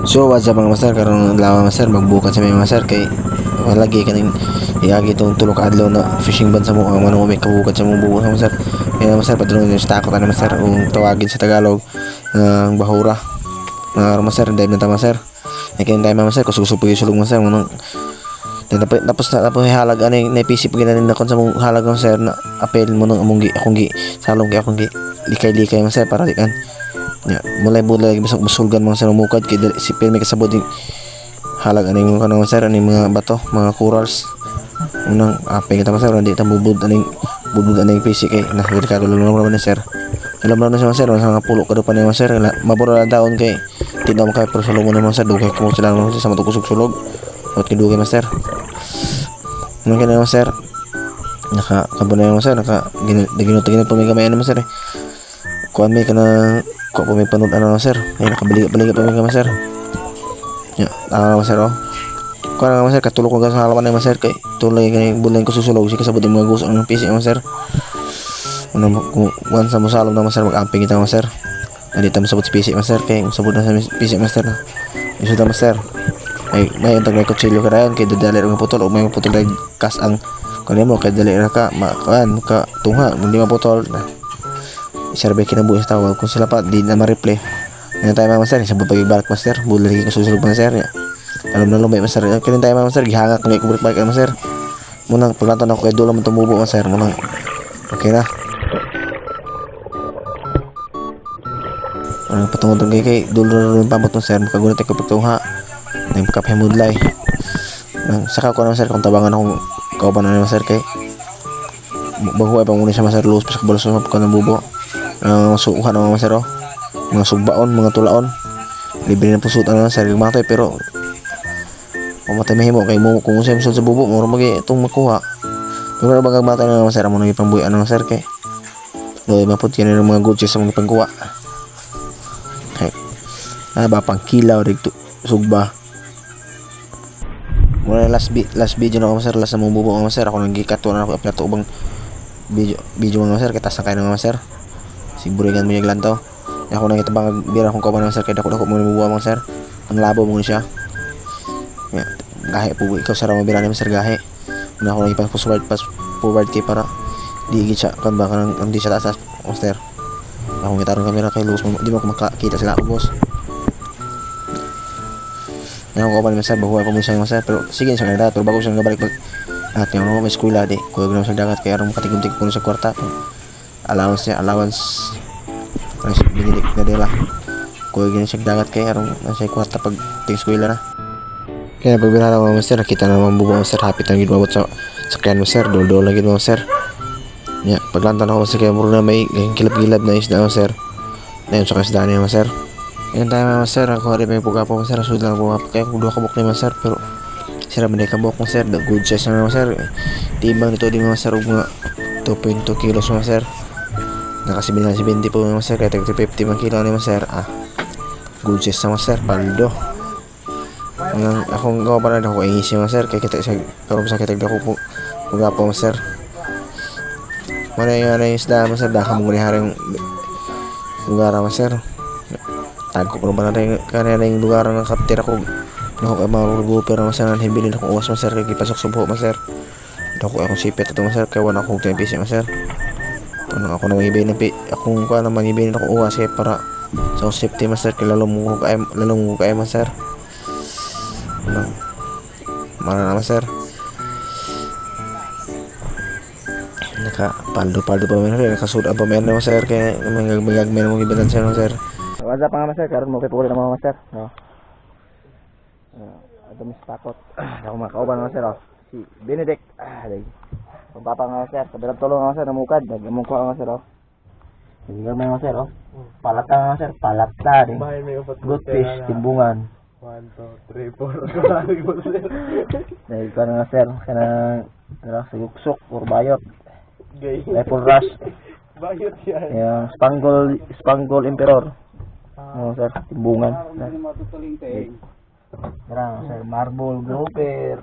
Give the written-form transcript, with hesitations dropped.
So what's up mga master, karon adlaw master magbukat sa mga master kay lagi kaning iagi tong tulo ka adlaw na fishing ban sa mo ang manong may kabukat sa mong bubo sa master. Kaya master padulong sa takot ana master kung tawagin sa Tagalog ang bahura. Master dive na ta master. Kaya dive master kusog-kusog sulong master manong tapos halag ani na PC pag ginanin na kon sa mong halag master na apel mo nang among akong gi salong akong gi likay-likay master para di kan ya mulai bulay bisag busulgan mga sa mukad kay si Pel may kasabot ding halag aning mga kanang sir aning mga bato mga corals unang apay kita sir hindi ta bubud aning PC kay na delikado lang naman ni sir alam na sa sir sa mga pulo kada pa ni sir mabura daon kay tinaw mo kay pero sulong mo naman sir dugay ko sila mo sa matukusog sulog at kidugay master mga kanang sir naka kabunay mo sir naka ginutugin pa may gamay naman sir kuan may kana ko pa may panood ano sir ay nakabalik pa may sir ya sir oh kuan nga sir katulog ko sa halaman ni sir kay tulay kay bulan ko susulog si kasabot yung mga gusto ng PC sir ano kuan sa mosalom na sir mag-amping kita sir andito mo sabot si PC sir kay sabot na sa PC sir na iso ta sir ay may antag may kutsilyo kadayon kay dadali ang putol o may putol kay kas ang kuno mo kay dali ra ka makan ka tungha hindi maputol na survey kinabuhi sa tawag kung sila pa di na ma-replay ngayon tayo mga master sa pagbagbalik master bulan lagi kasusulog master ya alam na lumay master kinin tayo mga master gihangak ngay kubalik balik master munang paglantan ako kay dulo man tumubo master munang okay na patungod kay dulo ron pamot master makagunit ko pagtungha nang pagkapahimudlay saka ko na master kung tabangan akong kauban na master kay bago ay pangunin sa master lus sa kabalos sa pagkang bubo suuhan ng mga masero mga sugbaon, mga tulaon libre na pusutan na sa matoy pero pamatay mahimo kay mo kung usay sa bubo mo magi itong makuha pero na bagang matay na masero mo nang ipambuyan ng maser kay doy maput yan ng mga good sa mga pangkuha kay ba pang kilaw dito sugba muna last video na ako maser last na mong bubo mga maser ako nang gikato na ako apyato ubang video mga maser kay tas na kayo ng mga maser sigurigan mo yung lantaw ako nang itabang bira kung kauban ng sir kaya dako mo nabubuha mga sir ang labo mo siya yeah. Gahe po ikaw sa ramang bira naman sir gahe na ako nang forward kay para diigit siya kan ba kanang hindi siya taas master akong gitarong kamera kay Luz di mo makakita sila ako boss na ako kauban ng sir bahuay pa mo siya mga sir pero sige siya nagdagat pero bago siya nagabalik at yung mga may eskwela di kuya gano'n sa dagat kaya arong makatigum-tig po sa kwarta allowance ang binilik na dila kuya gano'n sa dagat kaya arong nasa kwarta pag ting eskwela na kaya pagbirara mga master nakita na naman bubo master hapit ang ginwabot sa sakyan master dol-dol lang ginwabot master paglantan ako master kaya muro na may kilap-kilap na isda master na yun sa kasda niya master yan tayo mga master ako rin may pugapo master asud lang pugapo kaya kung duha kabok na master pero sira man ka bok master the good size na master tibang nito di master og mga 2.2 kilos master nakasibil na si 20 po master kaya 350 man kilo ni master good size na master paldo ang akong gawa pa na ako ay isi master kaya kita sa karon sa kitag ko po pugapo master mana yung isda master daka mo ni harang lugar master tagko ko ba na rin kanina yung lugar ng kaptira ko ako kay mga pero maser nan hibilin ako uwas maser kay pasok sa buho maser ako akong sipet ito maser kay wala akong PC maser ano ako na magibin akong kuan na magibin ako uwas kay para sa safety maser kay lalo mo kay maser ano mana na maser naka paldo pa man nakasuda pa man maser kay magagmay mo gibitan sa maser wala pa nga maser karon mo kay puli na mga maser no ada mis takot ako makauban nga sir si Benedict day pagpapa nga sir kabilang tulong nga sir namukad nagmong ko nga sir hindi may nga sir palata nga sir palata din good fish timbungan 1 2 3 4 dahil ka nga sir kana suksok or bayot level rush bayot yan spangle emperor sir timbungan Marble grouper.